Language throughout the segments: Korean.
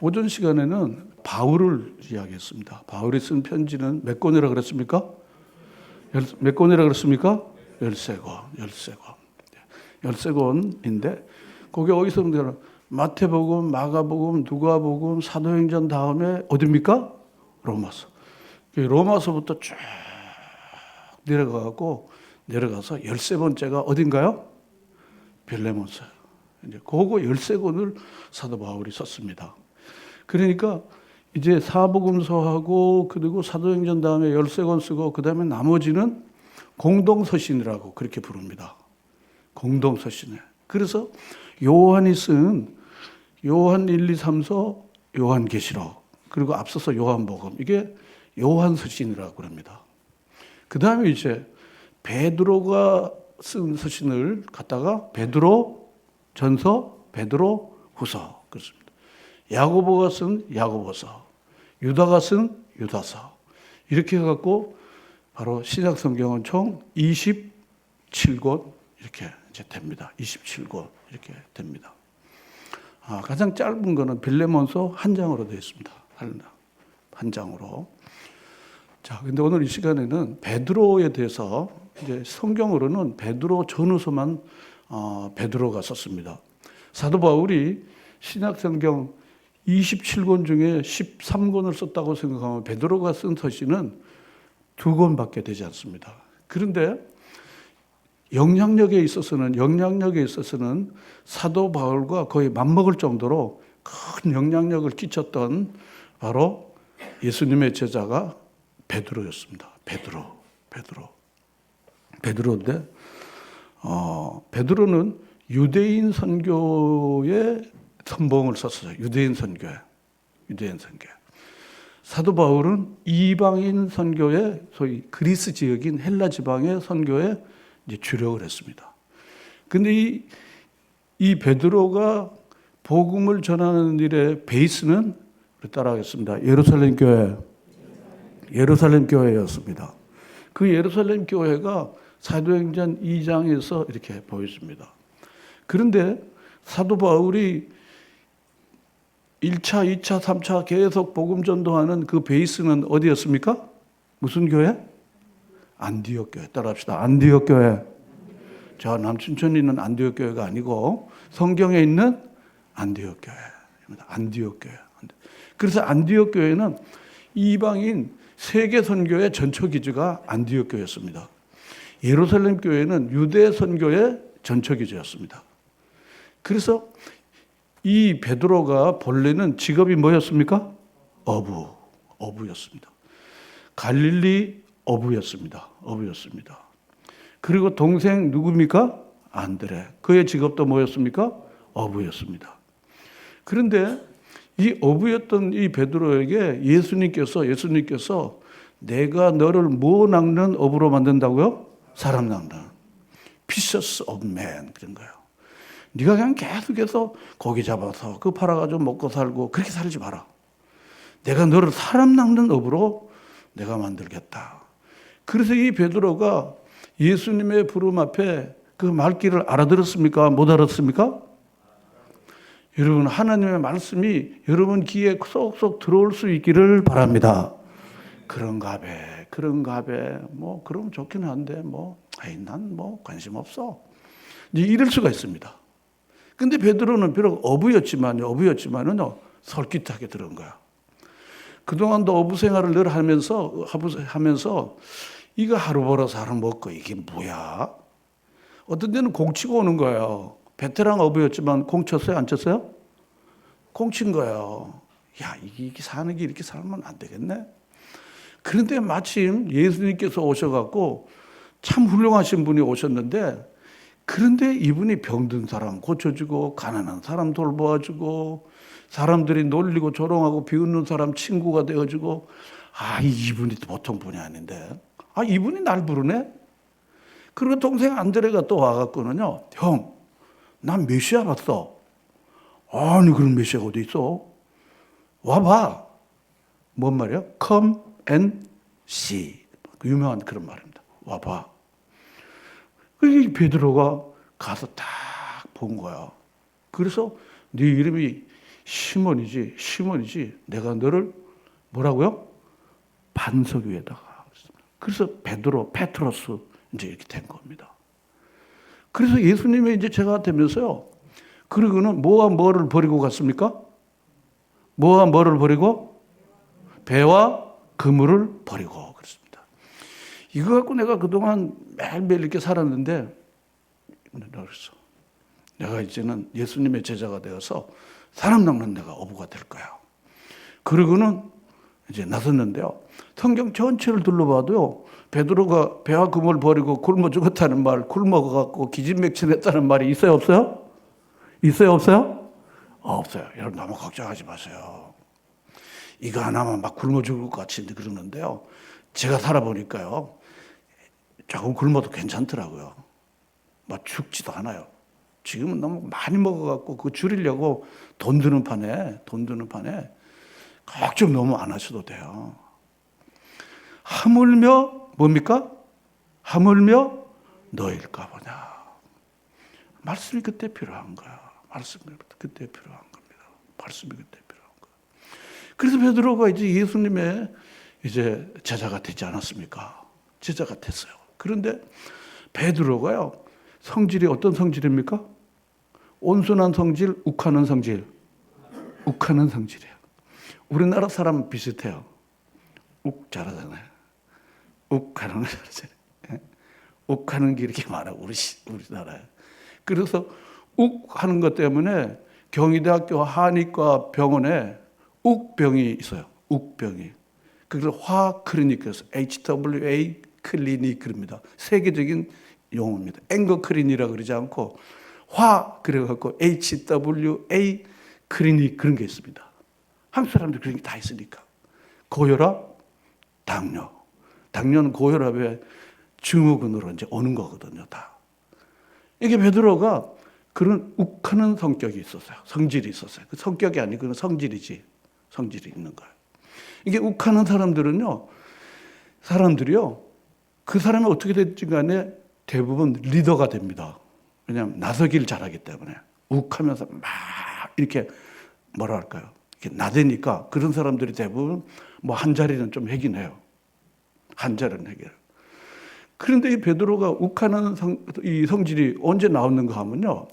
오전 시간에는 바울을 이야기했습니다. 바울이 쓴 편지는 몇 권이라 그랬습니까? 몇 권이라 그랬습니까? 13권. 13권인데 거기 어디서 마태복음, 마가복음, 누가복음, 사도행전 다음에 어디입니까? 로마서. 로마서부터 쭉 내려가서 13번째가 어딘가요? 빌레몬서. 이제 그거 13권을 사도 바울이 썼습니다. 그러니까 이제 사복음서하고 그리고 사도행전 다음에 13권 쓰고 그다음에 나머지는 공동서신이라고 그렇게 부릅니다. 공동서신에. 그래서 요한이 쓴 요한 1, 2, 3서 요한계시록 그리고 앞서서 요한복음 이게 요한서신이라고 그럽니다. 그다음에 이제 베드로가 쓴 서신을 갖다가 베드로 전서, 베드로 후서 그렇습니다. 야고보가 쓴 야고보서, 유다가 쓴 유다서 이렇게 해갖고 바로 신약 성경은 총 27권 이렇게 이제 됩니다. 27권 이렇게 됩니다. 가장 짧은 거는 빌레몬서 한 장으로 되어 있습니다. 한 장으로. 자, 근데 오늘 이 시간에는 베드로에 대해서 이제 성경으로는 베드로 전후서만 베드로가 썼습니다. 사도 바울이 신약 성경 27권 중에 13권을 썼다고 생각하면 베드로가 쓴 서신은 2권밖에 되지 않습니다. 그런데 영향력에 있어서는 사도 바울과 거의 맞먹을 정도로 큰 영향력을 끼쳤던 바로 예수님의 제자가 베드로였습니다. 베드로인데 베드로는 유대인 선교에 선봉을 썼어요. 유대인 선교에. 사도 바울은 이방인 선교에 소위 그리스 지역인 헬라 지방의 선교에 이제 주력을 했습니다. 근데 이 베드로가 복음을 전하는 일의 베이스는 따라하겠습니다. 예루살렘 교회였습니다. 그 예루살렘 교회가 사도행전 2장에서 이렇게 보여집니다. 그런데 사도 바울이 1차, 2차, 3차 계속 복음 전도하는 그 베이스는 어디였습니까? 무슨 교회? 안디옥 교회. 따라합시다. 안디옥 교회. 저 남춘천에 있는 안디옥 교회가 아니고 성경에 있는 안디옥 교회입니다. 안디옥 교회. 그래서 안디옥 교회는 이방인 세계 선교의 전초 기지가 안디옥 교회였습니다. 예루살렘 교회는 유대 선교의 전초 기지였습니다. 그래서 이 베드로가 본래는 직업이 뭐였습니까? 어부였습니다. 갈릴리 어부였습니다. 그리고 동생 누굽니까? 안드레. 그의 직업도 뭐였습니까? 어부였습니다. 그런데 이 어부였던 이 베드로에게 예수님께서 내가 너를 뭐 낚는 어부로 만든다고요? 사람 낚는. Fishes of men 그런 거예요. 네가 그냥 계속해서 고기 잡아서 그 팔아가지고 먹고 살고 그렇게 살지 마라. 내가 너를 사람 낚는 업으로 내가 만들겠다. 그래서 이 베드로가 예수님의 부름 앞에 그 말귀를 알아들었습니까? 못 알았습니까? 여러분 하나님의 말씀이 여러분 귀에 쏙쏙 들어올 수 있기를 바랍니다. 그런가 배 뭐 그러면 좋긴 한데 난 관심 없어. 이럴 수가 있습니다. 근데 베드로는 비록 어부였지만은 솔깃하게 들은 거야. 그동안도 어부 생활을 늘 하면서 이거 하루 벌어서 하루 먹고 이게 뭐야? 어떤 데는 공치고 오는 거예요. 베테랑 어부였지만 공쳤어요? 안 쳤어요? 공친 거예요. 야, 이게 사는 게 이렇게 살면 안 되겠네? 그런데 마침 예수님께서 오셔갖고 참 훌륭하신 분이 오셨는데 그런데 이분이 병든 사람 고쳐주고 가난한 사람 돌보아주고 사람들이 놀리고 조롱하고 비웃는 사람 친구가 되어주고 이분이 보통 분이 아닌데 이분이 날 부르네? 그리고 동생 안드레가 또 와갖고는요 형, 난 메시아 봤어. 아니 그런 메시아가 어디 있어? 와봐. 뭔 말이야? Come and see. 유명한 그런 말입니다. 와봐. 이 베드로가 가서 딱 본 거야. 그래서 네 이름이 시몬이지. 내가 너를 뭐라고요? 반석 위에다가. 그래서 페트로스 이제 이렇게 된 겁니다. 그래서 예수님이 이제 제가 되면서요. 그리고는 뭐와 뭐를 버리고 갔습니까? 뭐와 뭐를 버리고? 배와 그물을 버리고 그랬습니다. 이거 갖고 내가 그동안 매일매일 이렇게 살았는데, 그래서 내가 이제는 예수님의 제자가 되어서 사람 낚는 내가 어부가 될 거야. 그리고는 이제 나섰는데요. 성경 전체를 둘러봐도요. 베드로가 배와 그물 버리고 굶어 죽었다는 말, 굶어갖고 기진맥진했다는 말이 있어요, 없어요? 있어요, 없어요? 없어요. 여러분 너무 걱정하지 마세요. 이거 하나만 막 굶어 죽을 것 같이 그러는데요. 제가 살아보니까요. 조금 굶어도 괜찮더라고요. 막 죽지도 않아요. 지금은 너무 많이 먹어갖고 그거 줄이려고 돈 드는 판에 걱정 너무 안 하셔도 돼요. 하물며 뭡니까? 하물며 너일까 보냐. 말씀이 그때 필요한 거야. 말씀이 그때 필요한 겁니다. 말씀이 그때 필요한 거야. 그래서 베드로가 이제 예수님의 이제 제자가 되지 않았습니까? 제자가 됐어요. 그런데 베드로가요. 성질이 어떤 성질입니까? 온순한 성질, 욱하는 성질. 욱하는 성질이에요. 우리나라 사람 비슷해요. 욱 잘하잖아요. 욱하는 거 잘하잖아요. 욱하는 게 이렇게 많아 우리나라에. 그래서 욱하는 것 때문에 경희대학교 한의과 병원에 욱병이 있어요. 욱병이. 그래서 화 클리닉에서 HWA 클리닉 그럽니다. 세계적인 용어입니다. 앵거 클리닉이라고 그러지 않고 화 그래갖고 HWA 클리닉 그런 게 있습니다. 한국 사람들 그런 게 다 있으니까. 고혈압, 당뇨. 당뇨는 고혈압의 증후군으로 이제 오는 거거든요, 다. 이게 베드로가 그런 욱하는 성격이 있었어요. 성질이 있었어요. 그 성격이 아니고 그건 성질이지. 성질이 있는 거예요. 이게 욱하는 사람들이요. 그 사람이 어떻게 됐지 간에 대부분 리더가 됩니다. 왜냐하면 나서기를 잘하기 때문에. 욱하면서 막 이렇게 뭐라 할까요? 이렇게 나대니까 그런 사람들이 대부분 뭐 한 자리는 좀 하긴 해요. 한 자리는 해결. 그런데 이 베드로가 욱하는 이 성질이 언제 나오는가 하면요.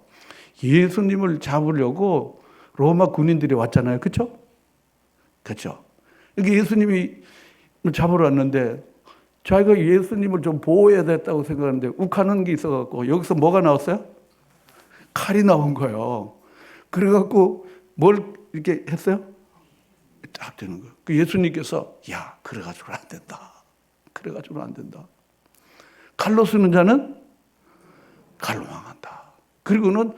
예수님을 잡으려고 로마 군인들이 왔잖아요. 그렇죠? 그렇죠. 이게 예수님이 잡으러 왔는데 자기가 예수님을 좀 보호해야 됐다고 생각하는데 욱하는 게 있어갖고 여기서 뭐가 나왔어요? 칼이 나온 거예요. 그래갖고 뭘 이렇게 했어요? 딱 되는 거예요. 그 예수님께서 야, 그래가지고는 안 된다. 그래가지고는 안 된다. 칼로 쓰는 자는 칼로 망한다. 그리고는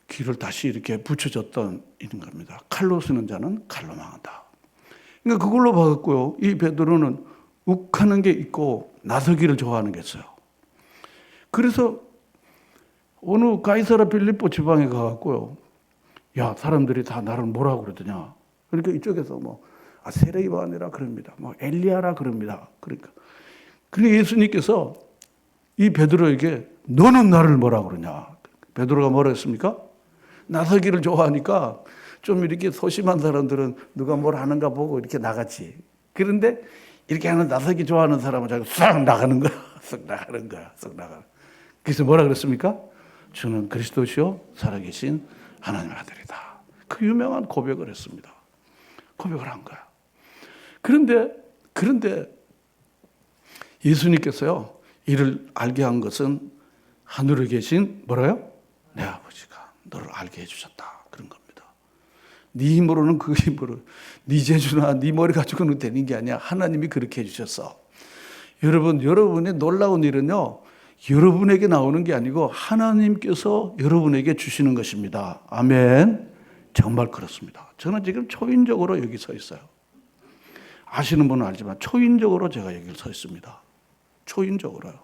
귀를 다시 이렇게 붙여줬던 이런 겁니다. 칼로 쓰는 자는 칼로 망한다. 그러니까 그걸로 봐갖고요. 이 베드로는 욱하는 게 있고 나서기를 좋아하는 게 있어요. 그래서 어느 가이사라 빌립보 지방에 가갖고요. 야, 사람들이 다 나를 뭐라고 그러더냐. 그러니까 이쪽에서 세례요한이라 그럽니다. 엘리야라 그럽니다. 그러니까 예수님께서 이 베드로에게 너는 나를 뭐라고 그러냐. 베드로가 뭐라 했습니까? 나서기를 좋아하니까 좀 이렇게 소심한 사람들은 누가 뭘 하는가 보고 이렇게 나가지. 그런데 이렇게 하는 나서기 좋아하는 사람은 자꾸 싹 나가는 거야. 싹 나가는 거야. 싹 나가. 그래서 뭐라 그랬습니까? 주는 그리스도시요 살아계신 하나님의 아들이다. 그 유명한 고백을 했습니다. 고백을 한 거야. 그런데 예수님께서요, 이를 알게 한 것은 하늘에 계신 뭐라요? 내 아버지가 너를 알게 해주셨다. 그런 겁니다. 네 힘으로는 그 힘으로, 네 재주나 네 머리 가지고는 되는 게 아니야. 하나님이 그렇게 해주셨어. 여러분의 놀라운 일은요, 여러분에게 나오는 게 아니고 하나님께서 여러분에게 주시는 것입니다. 아멘. 정말 그렇습니다. 저는 지금 초인적으로 여기 서 있어요. 아시는 분은 알지만 초인적으로 제가 여기 서 있습니다. 초인적으로요.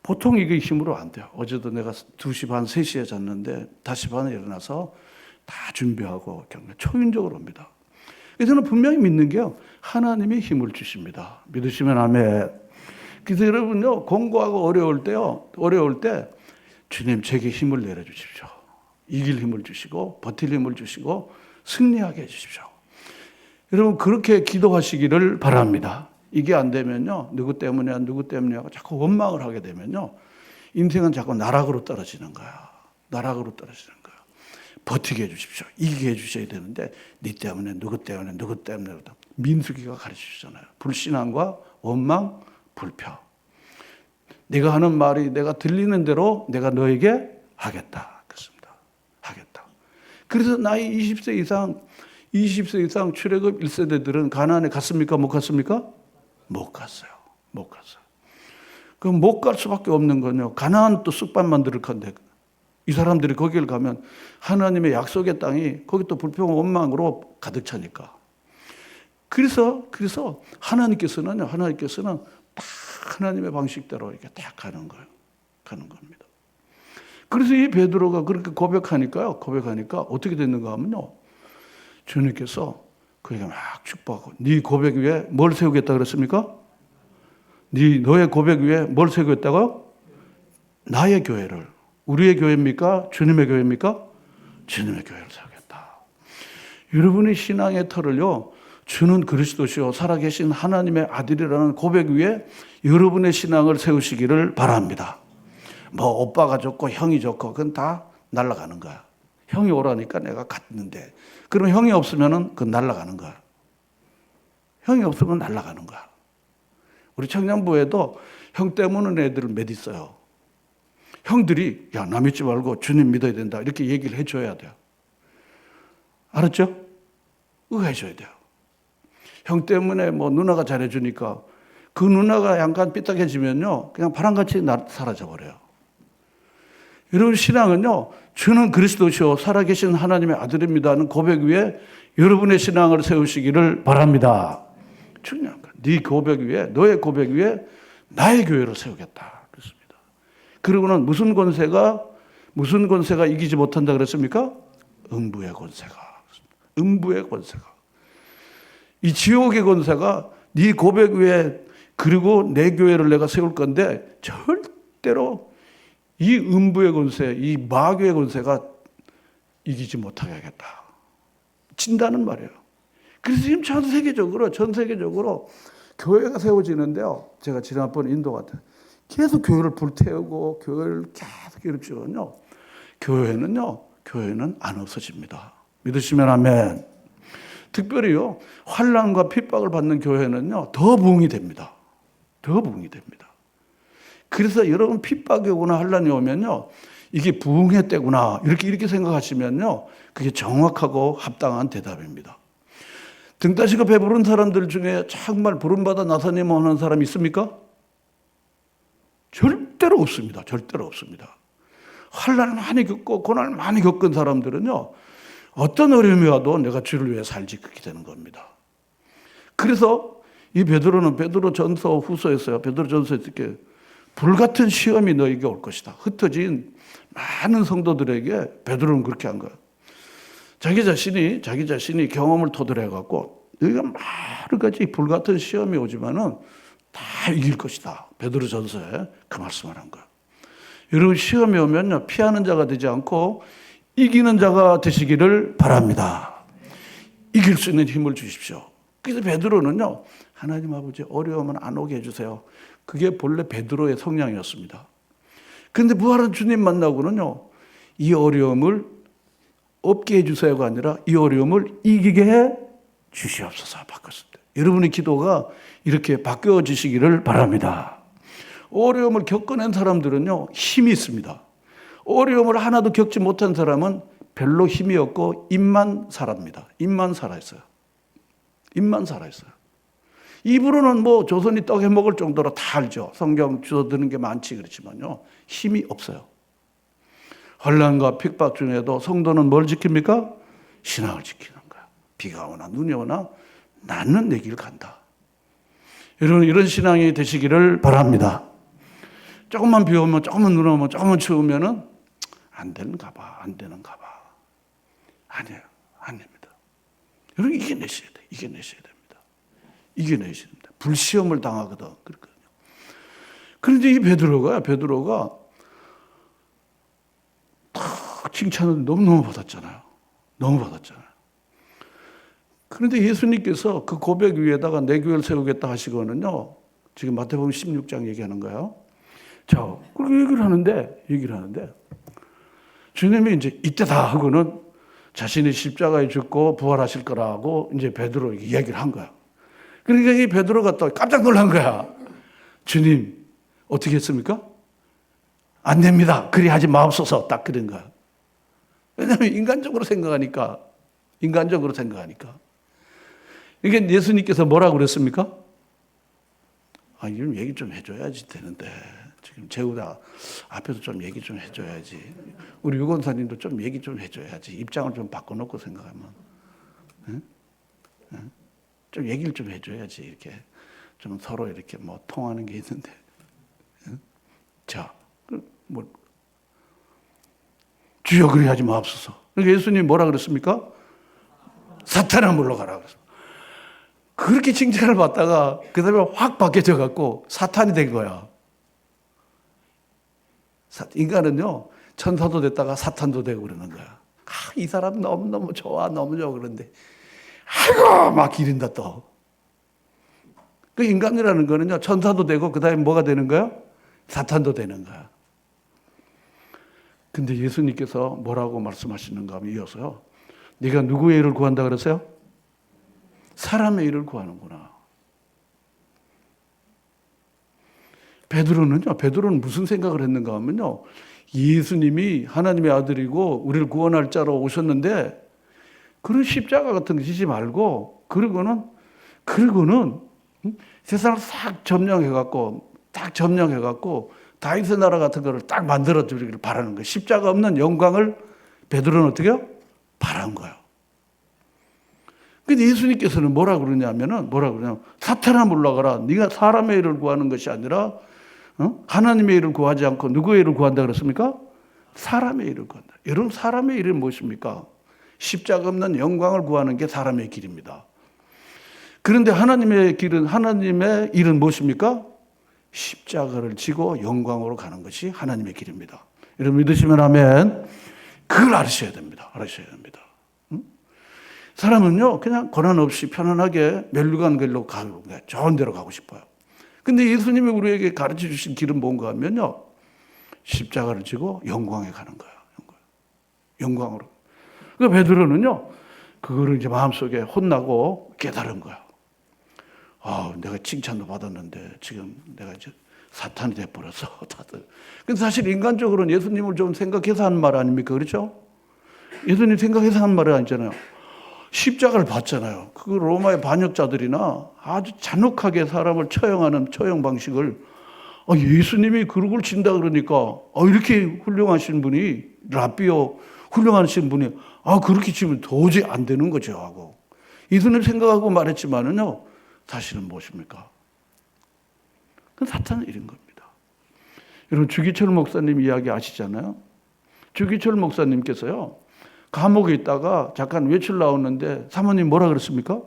보통 이게 힘으로 안 돼요. 어제도 내가 2시 반, 3시에 잤는데 5시 반에 일어나서 다 준비하고 초인적으로 옵니다. 저는 분명히 믿는 게요. 하나님이 힘을 주십니다. 믿으시면 아멘. 그래서 여러분요, 공부하고 어려울 때 주님 제게 힘을 내려주십시오. 이길 힘을 주시고 버틸 힘을 주시고 승리하게 해주십시오. 여러분 그렇게 기도하시기를 바랍니다. 이게 안 되면요, 누구 때문에 하고 자꾸 원망을 하게 되면요, 인생은 자꾸 나락으로 떨어지는 거야. 나락으로 떨어지는 거야. 버티게 해주십시오. 이기게 해주셔야 되는데 네 때문에 누구 때문에 민수기가 가르쳐주잖아요. 불신앙과 원망, 불평. 네가 하는 말이 내가 들리는 대로 내가 너에게 하겠다. 그렇습니다. 하겠다. 그래서 나이 20세 이상 출애굽 1세대들은 가나안에 갔습니까? 못 갔습니까? 못 갔어요. 못 갔어요. 그럼 못 갈 수밖에 없는 건요, 가나안 또 쑥밭만 들을 건데 이 사람들이 거기를 가면 하나님의 약속의 땅이 거기 또 불평 원망으로 가득 차니까. 그래서 하나님께서는 딱 하나님의 방식대로 이렇게 딱 가는 거예요. 가는 겁니다. 그래서 이 베드로가 그렇게 고백하니까 어떻게 됐는가 하면요, 주님께서 그에게 막 축복하고, 네 고백 위에 뭘 세우겠다 그랬습니까? 너의 고백 위에 뭘 세우겠다고요? 나의 교회를. 우리의 교회입니까? 주님의 교회입니까? 주님의 교회를 세우겠다. 여러분의 신앙의 터를요, 주는 그리스도시요 살아계신 하나님의 아들이라는 고백 위에 여러분의 신앙을 세우시기를 바랍니다. 뭐 오빠가 좋고 형이 좋고 그건 다 날아가는 거야. 형이 오라니까 내가 갔는데, 그럼 형이 없으면은 그건 날아가는 거야. 형이 없으면 날아가는 거야. 우리 청년부에도 형 때문에 애들을 몇 있어요. 형들이 야, 나 믿지 말고 주님 믿어야 된다 이렇게 얘기를 해줘야 돼요. 알았죠? 그거 해줘야 돼요. 형 때문에 뭐 누나가 잘해주니까 그 누나가 약간 삐딱해지면요, 그냥 바람같이 사라져버려요. 여러분 신앙은요, 주는 그리스도시요 살아계신 하나님의 아들입니다 하는 고백 위에 여러분의 신앙을 세우시기를 바랍니다. 중요한 거예요. 네 고백 위에, 너의 고백 위에 나의 교회를 세우겠다 그렇습니다. 그리고는 무슨 권세가 이기지 못한다 그랬습니까? 음부의 권세가. 음부의 권세가. 이 지옥의 권세가 네 고백 위에, 그리고 내 교회를 내가 세울 건데 절대로 이 음부의 권세, 이 마귀의 권세가 이기지 못하게 하겠다. 진다는 말이에요. 그래서 지금 전 세계적으로 교회가 세워지는데요, 제가 지난번 인도 갔다 계속 교회를 불태우고 교회를 계속 이렇지만요, 교회는 안 없어집니다. 믿으시면 아멘. 특별히요, 환난과 핍박을 받는 교회는요, 더 부흥이 됩니다. 더 부흥이 됩니다. 그래서 여러분 핍박이 오거나 환난이 오면요, 이게 부흥의 때구나 이렇게 생각하시면요, 그게 정확하고 합당한 대답입니다. 등 따시고 배부른 사람들 중에 정말 부름받아 나사님 하는 사람 있습니까? 절대로 없습니다. 절대로 없습니다. 환난을 많이 겪고 고난을 많이 겪은 사람들은요, 어떤 어려움이 와도 내가 주를 위해 살지 그렇게 되는 겁니다. 그래서 이 베드로는 베드로전서 후서에서요, 베드로전서에 이렇게 불같은 시험이 너에게 올 것이다. 흩어진 많은 성도들에게 베드로는 그렇게 한 거예요. 자기 자신이 경험을 토대로 해갖고 너희가 여러 가지 불같은 시험이 오지만은 다 이길 것이다. 베드로전서에 그 말씀을 한 거예요. 여러분 시험이 오면요, 피하는 자가 되지 않고 이기는 자가 되시기를 바랍니다. 이길 수 있는 힘을 주십시오. 그래서 베드로는요, 하나님 아버지 어려움은 안 오게 해주세요. 그게 본래 베드로의 성향이었습니다. 그런데 부활한 주님 만나고는요, 이 어려움을 없게 해주세요가 아니라 이 어려움을 이기게 해 주시옵소서 바꿨습니다. 여러분의 기도가 이렇게 바뀌어지시기를 바랍니다. 어려움을 겪어낸 사람들은요, 힘이 있습니다. 어려움을 하나도 겪지 못한 사람은 별로 힘이 없고 입만 살아있어요. 입만 살아있어요. 입으로는 뭐 조선이 떡 해먹을 정도로 다 알죠. 성경 주워드는 게 많지 그렇지만요, 힘이 없어요. 환난과 핍박 중에도 성도는 뭘 지킵니까? 신앙을 지키는 거야. 비가 오나 눈이 오나 나는 내 길 간다. 여러분 이런 신앙이 되시기를 바랍니다. 조금만 비 오면, 조금만 눈 오면, 조금만 추우면은 안 되는가 봐. 아니에요. 안 됩니다. 여러분 이겨내셔야 돼. 이겨내셔야 됩니다. 불시험을 당하거든. 그렇거든요. 그런데 이 베드로가 탁 칭찬을 너무너무 받았잖아요. 너무 받았잖아요. 그런데 예수님께서 그 고백 위에다가 내 교회를 세우겠다 하시고는요, 지금 마태복음 16장 얘기하는 거예요. 자, 그렇게 얘기를 하는데, 주님이 이제 이때다 하고는 자신이 십자가에 죽고 부활하실 거라고 이제 베드로 이야기를 한 거야. 그러니까 이 베드로가 또 깜짝 놀란 거야. 주님, 어떻게 했습니까? 안 됩니다. 그리 하지 마옵소서. 딱 그런 거야. 왜냐하면 인간적으로 생각하니까. 이게 예수님께서 뭐라고 그랬습니까? 이런 얘기 좀 해줘야지 되는데. 지금 재우다 앞에서 좀 얘기 좀 해줘야지. 우리 유권사님도 좀 얘기 좀 해줘야지. 입장을 좀 바꿔놓고 생각하면. 응? 응? 좀 얘기를 좀 해줘야지. 이렇게 좀 서로 이렇게 뭐 통하는 게 있는데. 응? 자, 주여 그리 하지 마옵소서. 그러니까 예수님 뭐라 그랬습니까? 사탄아 물러가라 그랬어. 그렇게 칭찬을 받다가 그 다음에 확 바뀌어져 갖고 사탄이 된 거야. 인간은요, 천사도 됐다가 사탄도 되고 그러는 거야. 이 사람 너무너무 좋아, 너무 좋아. 그런데, 아이고, 막 기른다 또. 그 인간이라는 거는요, 천사도 되고, 그 다음에 뭐가 되는 거야? 사탄도 되는 거야. 근데 예수님께서 뭐라고 말씀하시는가 하면 이어서요. 네가 누구의 일을 구한다 그랬어요? 사람의 일을 구하는구나. 베드로는 무슨 생각을 했는가 하면요. 예수님이 하나님의 아들이고 우리를 구원할 자로 오셨는데 그런 십자가 같은 거 지지 말고 그러고는 세상을 싹 점령해갖고 다윗의 나라 같은 거를 딱 만들어 주기를 바라는 거예요. 십자가 없는 영광을 베드로는 어떻게 해요? 바란 거예요. 근데 예수님께서는 뭐라 그러냐면 사탄아 물러가라. 네가 사람의 일을 구하는 것이 아니라 하나님의 일을 구하지 않고 누구의 일을 구한다 그랬습니까? 사람의 일을 구한다. 여러분 사람의 일은 무엇입니까? 십자가 없는 영광을 구하는 게 사람의 길입니다. 그런데 하나님의 일은 무엇입니까? 십자가를 지고 영광으로 가는 것이 하나님의 길입니다. 여러분 믿으시면 아멘. 그걸 아셔야 됩니다. 사람은요 그냥 고난 없이 편안하게 멸류관 길로 가고 좋은 데로 가고 싶어요. 근데 예수님이 우리에게 가르쳐 주신 길은 뭔가 하면요. 십자가를 지고 영광에 가는 거예요. 영광으로. 그 베드로는요. 그거를 이제 마음속에 혼나고 깨달은 거예요. 내가 칭찬도 받았는데 지금 내가 이제 사탄이 돼버렸어. 다들. 근데 사실 인간적으로는 예수님을 좀 생각해서 하는 말 아닙니까? 그렇죠? 예수님 생각해서 하는 말이 아니잖아요. 십자가를 봤잖아요. 그 로마의 반역자들이나 아주 잔혹하게 사람을 처형하는 처형 방식을 예수님이 그걸 진다 그러니까 이렇게 훌륭하신 분이 라비오 훌륭하신 분이 그렇게 치면 도저히 안 되는 거죠 하고 예수님 생각하고 말했지만은요 사실은 무엇입니까? 그건 사탄의 일인 겁니다. 여러분 주기철 목사님 이야기 아시잖아요. 주기철 목사님께서요 감옥에 있다가 잠깐 외출 나오는데 사모님 뭐라 그랬습니까?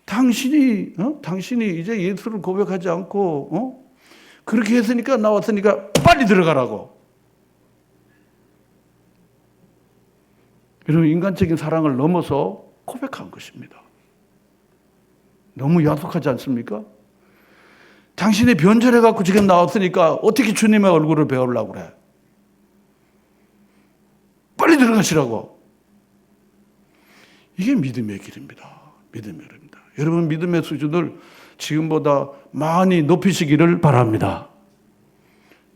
당신이 이제 예수를 고백하지 않고 그렇게 했으니까 나왔으니까 빨리 들어가라고. 여러분 인간적인 사랑을 넘어서 고백한 것입니다. 너무 야속하지 않습니까? 당신이 변절해갖고 지금 나왔으니까 어떻게 주님의 얼굴을 배우려고 그래? 빨리 들어가시라고. 이게 믿음의 길입니다. 믿음의 길입니다. 여러분 믿음의 수준을 지금보다 많이 높이시기를 바랍니다.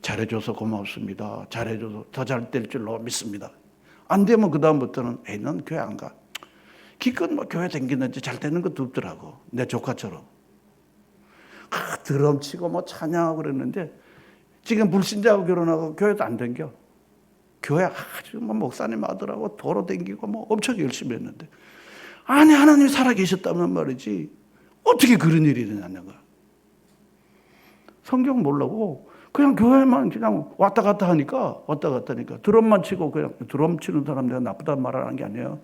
잘해줘서 고맙습니다. 잘해줘서 더 잘 될 줄로 믿습니다. 안 되면 그 다음부터는 넌 교회 안 가. 기껏 교회 다니는지 잘 되는 것도 없더라고. 내 조카처럼. 드럼 치고 찬양하고 그랬는데 지금 불신자하고 결혼하고 교회도 안 다녀. 교회 아주 목사님 아들하고 도로 다니고 엄청 열심히 했는데 아니 하나님이 살아계셨다면 말이지 어떻게 그런 일이 일어나는 거야. 성경 모르고 그냥 교회만 그냥 왔다 갔다 하니까 드럼만 치고 그냥 드럼 치는 사람 내가 나쁘다는 말 하는 게 아니에요.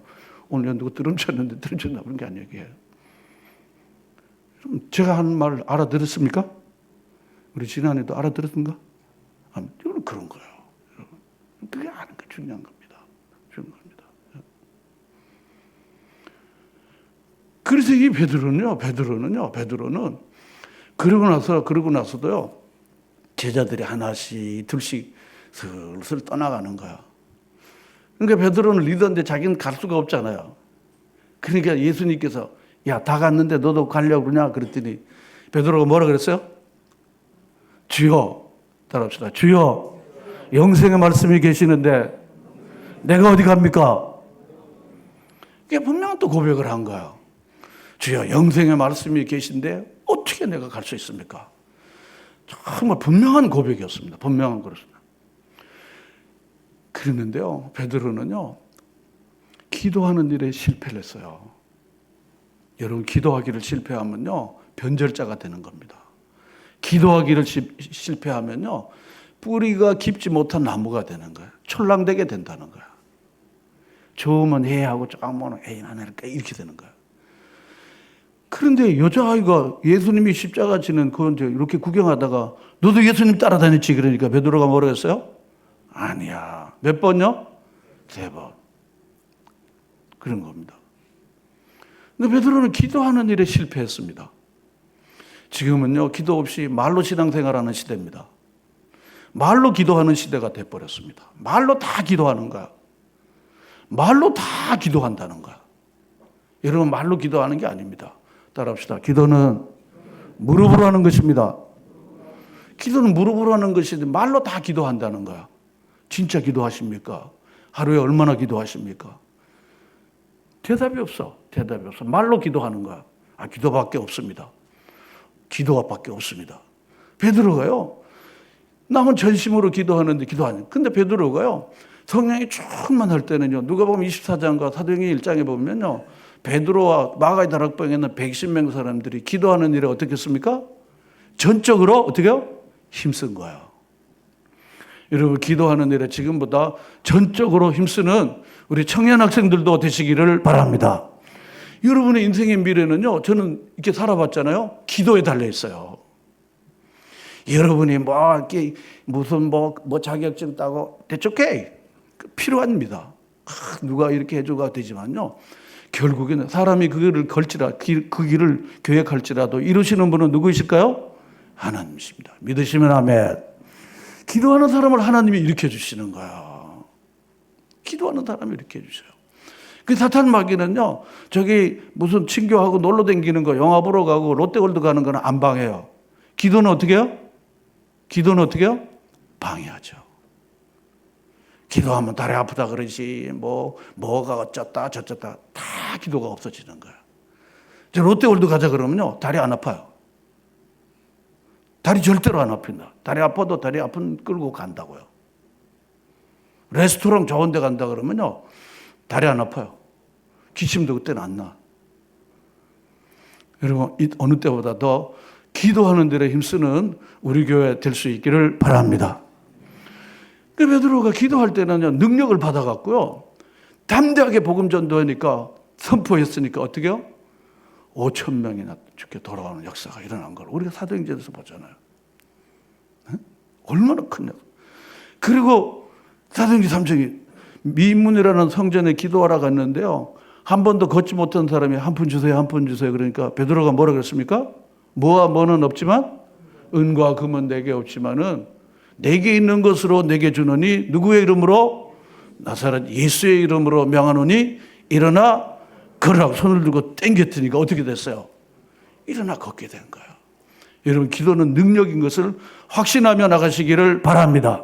오늘 누구 드럼 쳤는데 드럼 쳤나 그런 게 아니에요. 제가 하는 말 알아들었습니까? 우리 지난해도 알아들었는가? 이건 그런 거예요. 중요한 겁니다. 중요한 겁니다. 그래서 이 베드로는 그러고 나서도요, 제자들이 하나씩 둘씩 슬슬 떠나가는 거야. 그러니까 베드로는 리더인데 자기는 갈 수가 없잖아요. 그러니까 예수님께서 야, 다 갔는데 너도 가려고 그러냐? 그랬더니 베드로가 뭐라 그랬어요? 주여, 따라합시다. 주여, 영생의 말씀이 계시는데 내가 어디 갑니까? 그게 분명한 또 고백을 한 거야. 주여, 영생의 말씀이 계신데 어떻게 내가 갈 수 있습니까? 정말 분명한 고백이었습니다. 분명한 거였습니다. 그랬는데요, 베드로는요, 기도하는 일에 실패를 했어요. 여러분, 기도하기를 실패하면요, 변절자가 되는 겁니다. 기도하기를 실패하면요, 뿌리가 깊지 못한 나무가 되는 거예요. 촐랑되게 된다는 거예요. 좋으면 해하고 조금은 에이 안 할까 이렇게 되는 거예요. 그런데 여자아이가 예수님이 십자가 지는 그건 이렇게 구경하다가 너도 예수님 따라다녔지 그러니까 베드로가 뭐라고 했어요? 아니야. 몇 번요? 3번. 그런 겁니다. 근데 베드로는 기도하는 일에 실패했습니다. 지금은요, 기도 없이 말로 신앙생활하는 시대입니다. 말로 기도하는 시대가 돼버렸습니다. 말로 다 기도하는 거야. 말로 다 기도한다는 거야. 여러분, 말로 기도하는 게 아닙니다. 따라합시다. 기도는 무릎으로 하는 것입니다. 기도는 무릎으로 하는 것인데 말로 다 기도한다는 거야. 진짜 기도하십니까? 하루에 얼마나 기도하십니까? 대답이 없어. 대답이 없어. 말로 기도하는 거야. 기도밖에 없습니다. 기도밖에 없습니다. 베드로가요, 남은 전심으로 기도하는데 기도하는. 근데 베드로가요, 성령이 충만할 때는요, 누가복음 24장과 사도행전 1장에 보면요, 베드로와 마가의 다락방에는 110명 사람들이 기도하는 일에 어떻게 했습니까? 전적으로 어떻게요? 힘쓴 거야. 여러분, 기도하는 일에 지금보다 전적으로 힘쓰는 우리 청년 학생들도 되시기를 바랍니다. 여러분의 인생의 미래는요, 저는 이렇게 살아봤잖아요. 기도에 달려 있어요. 여러분이 이렇게 무슨 자격증 따고 that's okay. 필요합니다. 누가 이렇게 해줘가 되지만요. 결국에는 사람이 그 길을 계획할지라도 이루시는 분은 누구이실까요? 하나님이십니다. 믿으시면 아멘. 기도하는 사람을 하나님이 일으켜 주시는 거야. 기도하는 사람이 일으켜 주셔요. 그 사탄 마귀는요, 저기 무슨 친교하고 놀러 다니는 거, 영화 보러 가고 롯데월드 가는 거는 안 방해요. 기도는 어떻게 해요? 기도는 어떻게 해요? 방해하죠. 기도하면 다리 아프다 그러지, 뭐가 어쩌다 저쩌다 다 기도가 없어지는 거예요. 저 롯데월드 가자 그러면요, 다리 안 아파요. 다리 절대로 안 아픈다. 다리 아파도 다리 아픈 끌고 간다고요. 레스토랑 좋은 데 간다 그러면요, 다리 안 아파요. 기침도 그때는 안 나. 여러분, 어느 때보다 더 기도하는 데에 힘쓰는 우리 교회 될 수 있기를 바랍니다. 그 베드로가 기도할 때는요, 능력을 받아갖고요, 담대하게 복음 전도하니까 선포했으니까 어떻게 해요? 5,000명이나 죽게 돌아오는 역사가 일어난 걸 우리가 사도행전에서 보잖아요. 네? 얼마나 큰 역사. 그리고 사도행전 3장이 미문이라는 성전에 기도하러 갔는데요, 한 번도 걷지 못한 사람이 한 푼 주세요, 한 푼 주세요. 그러니까 베드로가 뭐라 그랬습니까? 뭐와 뭐는 없지만 은과 금은 내게 없지만은 내게 있는 것으로 내게 주노니 누구의 이름으로? 나사렛 예수의 이름으로 명하노니 일어나 걸으라고 손을 들고 땡겼으니까 어떻게 됐어요? 일어나 걷게 된 거예요. 여러분, 기도는 능력인 것을 확신하며 나가시기를 바랍니다.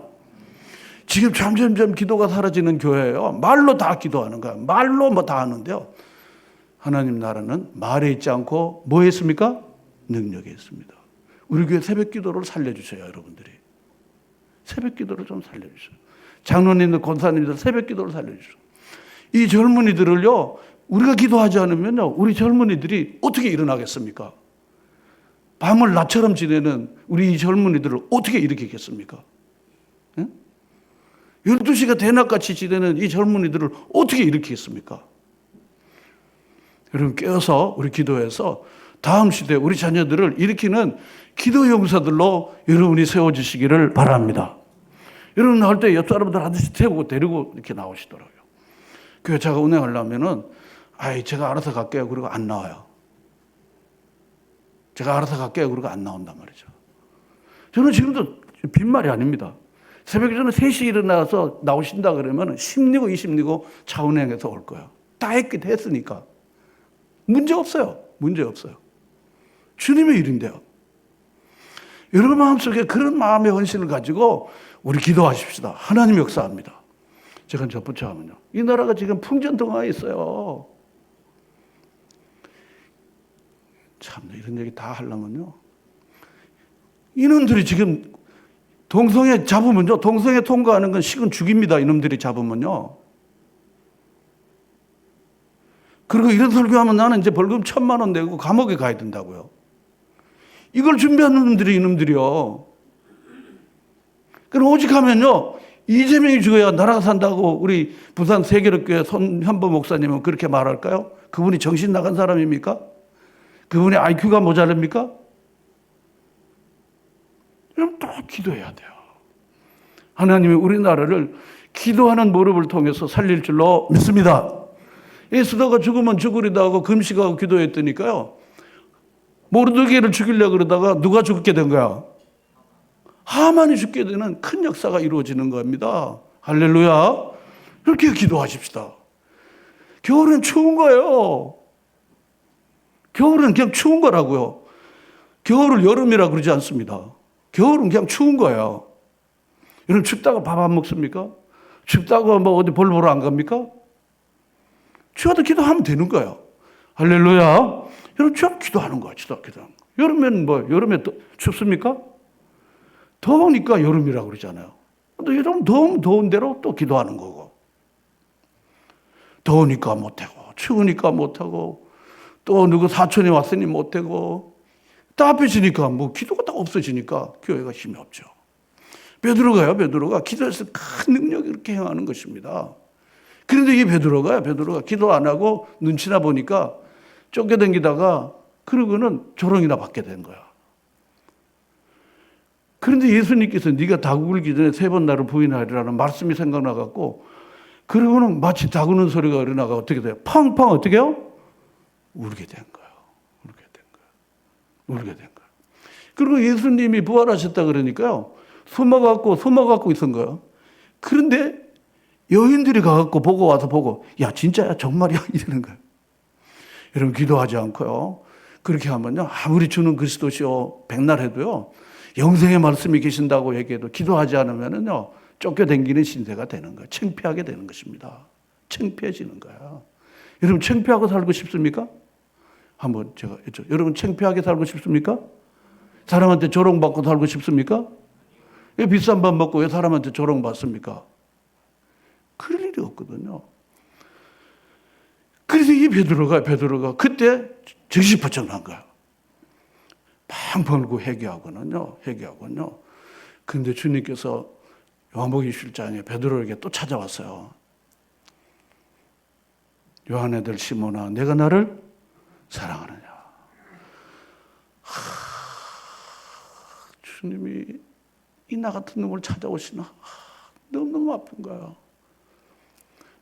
지금 점점점 기도가 사라지는 교회예요. 말로 다 기도하는 거야. 말로 다 하는데요. 하나님 나라는 말에 있지 않고 뭐 했습니까? 능력에 있습니다. 우리 교회 새벽 기도를 살려주세요, 여러분들이. 새벽 기도를 좀 살려주세요. 장로님들, 권사님들 새벽 기도를 살려주세요. 이 젊은이들을요, 우리가 기도하지 않으면요, 우리 젊은이들이 어떻게 일어나겠습니까? 밤을 낮처럼 지내는 우리 이 젊은이들을 어떻게 일으키겠습니까? 12시가 대낮같이 지내는 이 젊은이들을 어떻게 일으키겠습니까? 여러분, 깨어서 우리 기도해서 다음 시대에 우리 자녀들을 일으키는 기도 용사들로 여러분이 세워주시기를 바랍니다. 여러분 나올 때 옆 사람들 하듯이 태우고 데리고 이렇게 나오시더라고요. 교회차가 운행하려면은 제가 알아서 갈게요. 그리고 안 나와요. 제가 알아서 갈게요. 그리고 안 나온단 말이죠. 저는 지금도 빈말이 아닙니다. 새벽에 저는 3시에 일어나서 나오신다 그러면 10리고 20리고 차 운행해서 올 거예요. 다 했으니까. 문제 없어요. 문제 없어요. 주님의 일인데요. 여러분 마음속에 그런 마음의 헌신을 가지고 우리 기도하십시다. 하나님 역사합니다. 제가 덧붙여 하면요. 이 나라가 지금 풍전등화에 있어요. 참, 이런 얘기 다 하려면요. 이놈들이 지금 동성애 잡으면요. 동성애 통과하는 건 식은 죽입니다. 이놈들이 잡으면요. 그리고 이런 설교하면 나는 이제 벌금 1,000만 원 내고 감옥에 가야 된다고요. 이걸 준비하는 놈들이 이놈들이요. 그럼 오직 하면요. 이재명이 죽어야 나라가 산다고 우리 부산 세계력교회 손현보 목사님은 그렇게 말할까요? 그분이 정신 나간 사람입니까? 그분의 IQ가 모자랍니까? 그럼 또 기도해야 돼요. 하나님이 우리나라를 기도하는 무릎을 통해서 살릴 줄로 믿습니다. 예수도가 죽으면 죽으리다 하고 금식하고 기도했더니까요. 모르드게를 죽이려고 그러다가 누가 죽게 된 거야? 하만이 죽게 되는 큰 역사가 이루어지는 겁니다. 할렐루야. 이렇게 기도하십시다. 겨울은 추운 거예요. 겨울은 그냥 추운 거라고요. 겨울을 여름이라 그러지 않습니다. 겨울은 그냥 추운 거예요. 여러분 춥다고 밥 안 먹습니까? 춥다고 뭐 어디 볼 보러 안 갑니까? 추워도 기도하면 되는 거예요. 할렐루야. 여러분 추워 기도하는 거야. 기도하는 거. 여름엔 여름에 춥습니까? 더우니까 여름이라고 그러잖아요. 또 여름 더운 대로 또 기도하는 거고. 더우니까 못하고, 추우니까 못하고, 또 누구 사촌이 왔으니 못하고, 따뜻해지니까 기도가 다 없어지니까 교회가 힘이 없죠. 베드로가 기도해서 큰 능력이 이렇게 행하는 것입니다. 그런데 이 베드로가 기도 안 하고 눈치나 보니까 쫓겨다니다가 그러고는 조롱이나 받게 된 거야. 그런데 예수님께서 네가 닭 울기 전에 3번 나를 부인하리라는 말씀이 생각나갖고 그러고는 마치 닭 우는 소리가 일어나가 어떻게 돼요? 팡팡 어떻게 해요? 울게 된 거예요. 울게 된 거예요. 그리고 예수님이 부활하셨다 그러니까요. 숨어갖고 있은 거예요. 그런데 여인들이 가갖고 보고 야 진짜야 정말이야 이러는 거예요. 여러분 기도하지 않고요. 그렇게 하면요. 아무리 주는 그리스도시요 백날 해도요. 영생의 말씀이 계신다고 얘기해도 기도하지 않으면은요. 쫓겨다니는 신세가 되는 거예요. 창피하게 되는 것입니다. 창피해지는 거예요. 여러분 창피하고 살고 싶습니까? 한번 제가 여쭤. 여러분 창피하게 살고 싶습니까? 사람한테 조롱받고 살고 싶습니까? 왜 비싼 밥 먹고 왜 사람한테 조롱받습니까? 그럴 일이 없거든요. 그래서 이 베드로가 그때 정신 번쩍난 거야. 팡 벌고 회개하고는요. 그런데 주님께서 요한복음 21장에 베드로에게 또 찾아왔어요. 요한의 아들 시몬아, 내가 나를 사랑하느냐? 주님이 이 나 같은 놈을 찾아오시나? 너무너무 아픈 거야.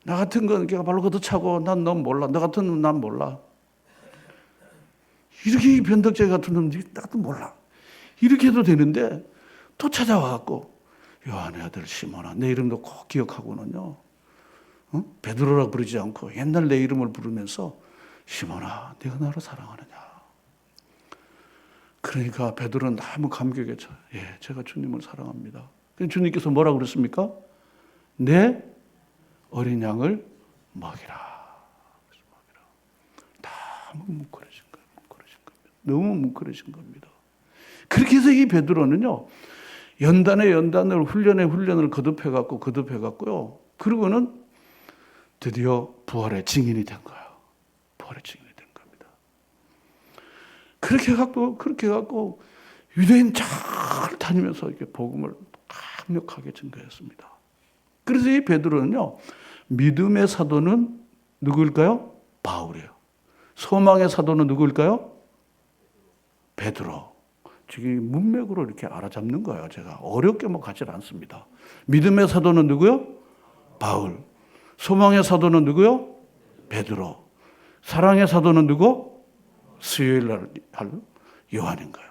나 같은 건 걔가 발로 걷어차고 난 넌 몰라. 너 같은 놈 난 몰라. 이렇게 변덕제 같은 놈들이 나도 몰라. 이렇게 해도 되는데 또 찾아와갖고 요한의 아들 시몬아 내 이름도 꼭 기억하고는요. 베드로라 부르지 않고 옛날 내 이름을 부르면서 시몬아 네가 나를 사랑하느냐. 그러니까 베드로는 너무 감격에 차. 예, 제가 주님을 사랑합니다. 주님께서 뭐라고 그랬습니까? 내 어린 양을 먹이라. 너무 뭉클해진 거예요. 너무 뭉클해진 겁니다. 그렇게 해서 이 베드로는요. 연단에 연단을 훈련을 거듭해갖고요. 그리고는 드디어 부활의 증인이 된 거예요. 부활의 증인이 된 겁니다. 그렇게 해갖고 유대인 잘 다니면서 이렇게 복음을 강력하게 증거했습니다. 그래서 이 베드로는요. 믿음의 사도는 누구일까요? 바울이에요. 소망의 사도는 누구일까요? 베드로. 지금 문맥으로 이렇게 알아잡는 거예요. 제가 어렵게 가지 않습니다. 믿음의 사도는 누구요? 바울. 소망의 사도는 누구요? 베드로. 사랑의 사도는 누구? 수요일 날 할 요한인 거예요.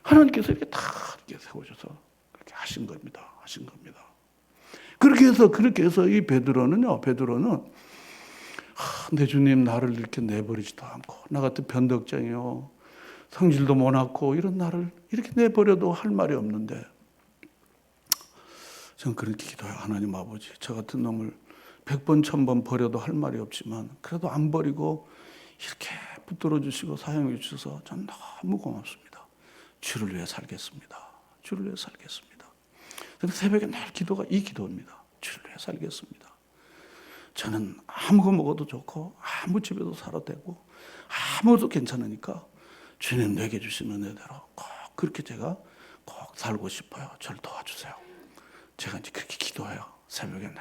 하나님께서 이렇게 다 이렇게 세우셔서 그렇게 하신 겁니다. 하신 겁니다. 그렇게 해서 이 베드로는요, 내 주님 나를 이렇게 내버리지도 않고, 나 같은 변덕쟁이요, 성질도 모나고 이런 나를 이렇게 내버려도 할 말이 없는데, 저는 그렇게 기도해요. 하나님 아버지, 저 같은 놈을 100번, 1000번 버려도 할 말이 없지만, 그래도 안 버리고 이렇게 붙들어 주시고 사용해 주셔서 전 너무 고맙습니다. 주를 위해 살겠습니다. 주를 위해 살겠습니다. 그래서 새벽에 늘 기도가 이 기도입니다. 주를 위해 살겠습니다. 저는 아무 거 먹어도 좋고 아무 집에도 살아도 되고 아무것도 괜찮으니까 주님 내게 주신 은혜대로 꼭 그렇게 제가 꼭 살고 싶어요. 저를 도와주세요. 제가 이제 그렇게 기도해요. 새벽에 늘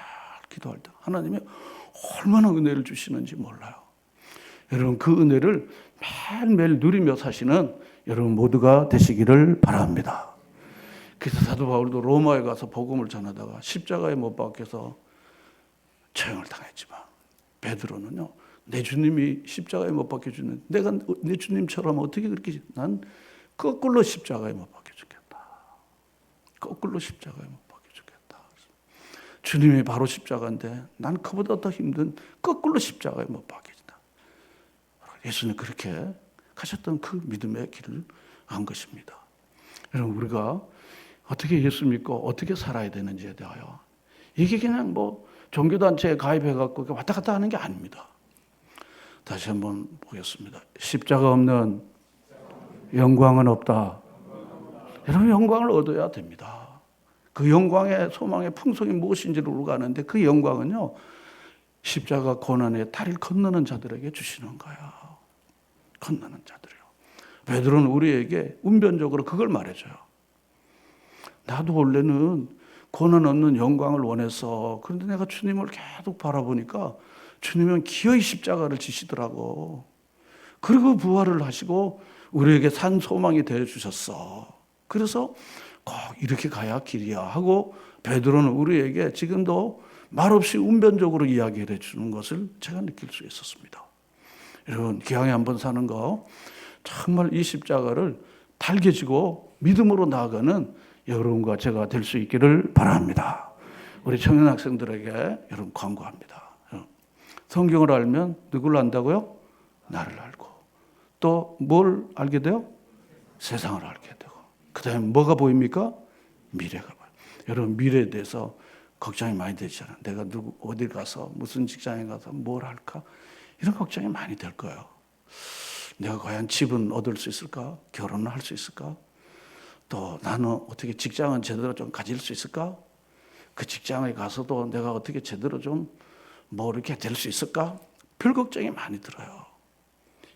기도할 때 하나님이 얼마나 은혜를 주시는지 몰라요. 여러분 그 은혜를 매일매일 누리며 사시는 여러분 모두가 되시기를 바랍니다. 그래서 사도 바울도 로마에 가서 복음을 전하다가 십자가에 못 박혀서 처형을 당했지만, 베드로는요, 내 주님이 십자가에 못 박혀주는, 내가 내 주님처럼 어떻게 그렇게, 난 거꾸로 십자가에 못 박혀 죽겠다. 거꾸로 십자가에 못 박혀 죽겠다. 주님이 바로 십자가인데 난 그보다 더 힘든 거꾸로 십자가에 못 박혀진다. 예수님 그렇게 가셨던 그 믿음의 길을 간 것입니다. 여러분 우리가 어떻게 예수 믿고 어떻게 살아야 되는지에 대하여, 이게 그냥 뭐 종교단체에 가입해갖고 왔다 갔다 하는 게 아닙니다. 다시 한번 보겠습니다. 십자가 없는 영광은 없다. 여러분 영광을 얻어야 됩니다. 그 영광의 소망의 풍성이 무엇인지를 우리가 아는데, 그 영광은요, 십자가 고난의 다리를 건너는 자들에게 주시는 거예요. 건너는 자들이요. 베드로는 우리에게 운변적으로 그걸 말해줘요. 나도 원래는 고난 없는 영광을 원했어. 그런데 내가 주님을 계속 바라보니까 주님은 기어이 십자가를 지시더라고. 그리고 부활을 하시고 우리에게 산 소망이 되어주셨어. 그래서 꼭 이렇게 가야 길이야 하고 베드로는 우리에게 지금도 말없이 운변적으로 이야기를 해주는 것을 제가 느낄 수 있었습니다. 여러분 기왕에 한번 사는 거 정말 이 십자가를 달게 지고 믿음으로 나아가는 여러분과 제가 될 수 있기를 바랍니다. 우리 청년 학생들에게 여러분 권고합니다. 성경을 알면 누구를 안다고요? 나를 알고. 또 뭘 알게 돼요? 세상을 알게 되고. 그 다음에 뭐가 보입니까? 미래가 보여요. 여러분 미래에 대해서 걱정이 많이 되잖아요. 내가 어디 가서 무슨 직장에 가서 뭘 할까? 이런 걱정이 많이 될 거예요. 내가 과연 집은 얻을 수 있을까? 결혼을 할 수 있을까? 또 나는 어떻게 직장은 제대로 좀 가질 수 있을까? 그 직장에 가서도 내가 어떻게 제대로 좀 뭐 이렇게 될 수 있을까? 별 걱정이 많이 들어요.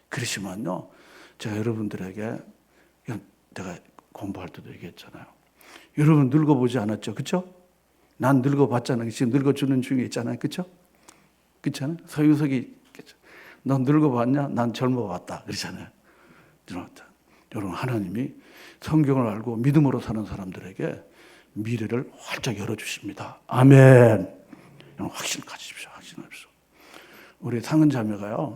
그러시면요, 제가 여러분들에게, 내가 공부할 때도 얘기했잖아요. 여러분 늙어보지 않았죠? 그렇죠? 난 늙어봤잖아요. 지금 늙어주는 중에 있잖아요. 그렇죠? 그렇잖아요? 서유석이 넌 늙어봤냐? 난 젊어봤다. 그러잖아요. 여러분 하나님이 성경을 알고 믿음으로 사는 사람들에게 미래를 활짝 열어주십니다. 아멘. 여러분 확신 가지십시오. 확신하십시오. 우리 당은 자매가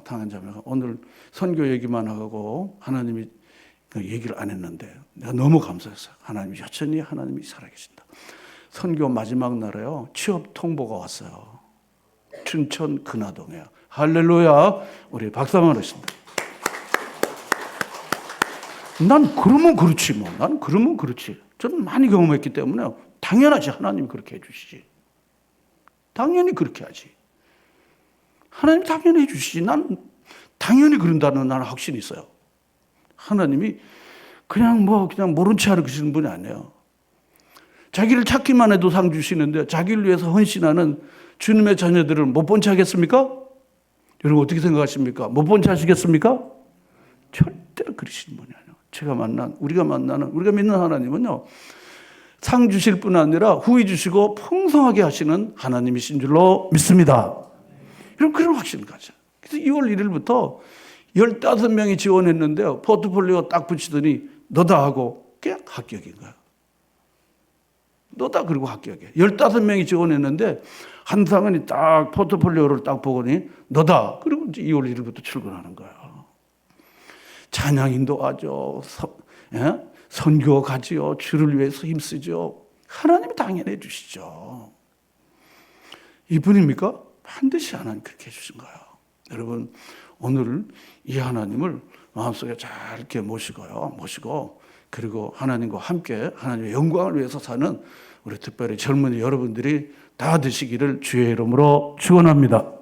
오늘 선교 얘기만 하고 하나님이 그 얘기를 안 했는데 내가 너무 감사했어요. 하나님이 여전히 하나님이 살아계신다. 선교 마지막 날에요, 취업 통보가 왔어요. 춘천 근화동에요. 할렐루야. 우리 박수 한번 하겠습니다. 난 그러면 그렇지 뭐. 난 그러면 그렇지. 저는 많이 경험했기 때문에 당연하지. 하나님이 그렇게 해주시지. 당연히 그렇게 하지. 하나님 당연히 해주시지. 난 당연히 그런다는 나는 확신이 있어요. 하나님이 그냥 모른 채 하시는 분이 아니에요. 자기를 찾기만 해도 상 주시는데 자기를 위해서 헌신하는 주님의 자녀들을 못 본 채 하겠습니까? 여러분 어떻게 생각하십니까? 못 본 채 하시겠습니까? 절대로 그러시는 분이 아니에요. 우리가 믿는 하나님은요, 상 주실 뿐 아니라 후히 주시고 풍성하게 하시는 하나님이신 줄로 믿습니다. 여러분 그런 확신을 가져요. 그래서 2월 1일부터 15명이 지원했는데요, 포트폴리오 딱 붙이더니 너다 하고 그냥 합격인 거예요. 너다. 그리고 합격해. 15명이 지원했는데 한 상은이 딱 포트폴리오를 딱 보더니 너다. 그리고 이제 2월 1일부터 출근하는 거야. 찬양 인도하죠. 선교 가지요. 주를 위해서 힘쓰죠. 하나님이 당연히 해주시죠. 이분입니까? 반드시 하나님 그렇게 해주신 거예요. 여러분, 오늘 이 하나님을 마음속에 잘 이렇게 모시고 그리고 하나님과 함께 하나님의 영광을 위해서 사는 우리 특별히 젊은이 여러분들이 다 되시기를 주의 이름으로 축원합니다.